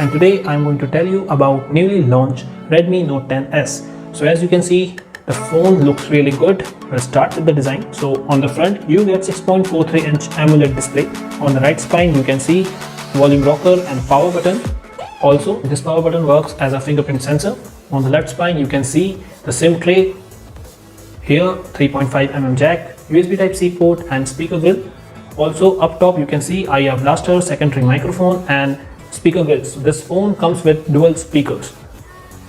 and today I'm going to tell you about newly launched Redmi Note 10s. So as you can see, the phone looks really good. Let's start with the design. So on the front you get 6.43-inch AMOLED display. On the right spine you can see volume rocker and power button. Also this power button works as a fingerprint sensor. On the left spine you can see the SIM tray. Here 3.5mm jack, USB Type-C port and speaker grill. Also up top you can see IR blaster, secondary microphone and speaker grill. So this phone comes with dual speakers.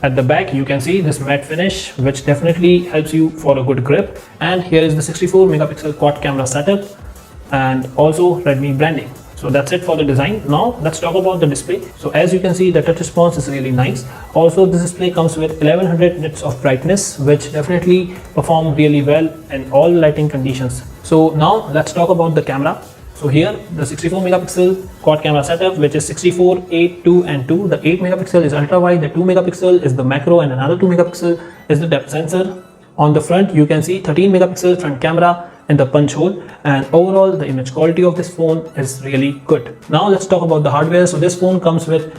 At the back you can see this matte finish, which definitely helps you for a good grip, and here is the 64 megapixel quad camera setup and also Redmi branding. So that's it for the design. Now let's talk about the display. So as you can see, the touch response is really nice. Also this display comes with 1100 nits of brightness, which definitely perform really well in all lighting conditions. So now let's talk about the camera. So here the 64 megapixel quad camera setup, which is 64, 8, 2 and 2. The 8 megapixel is ultra wide, the 2 megapixel is the macro and another 2 megapixel is the depth sensor. On the front you can see 13 megapixel front camera in the punch hole, and overall the image quality of this phone is really good. Now let's talk about the hardware. So this phone comes with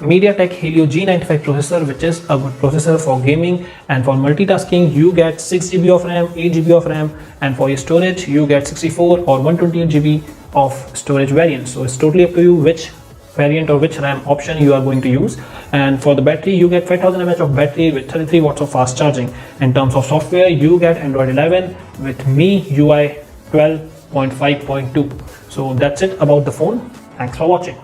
MediaTek Helio G95 processor, which is a good processor for gaming, and for multitasking you get 6GB of RAM, 8GB of RAM, and for your storage you get 64 or 128GB of storage variant. So it's totally up to you which variant or which RAM option you are going to use. And for the battery you get 5000 mAh of battery with 33 watts of fast charging. In terms of software you get Android 11 with MIUI 12.5.2. So that's it about the phone. Thanks for watching.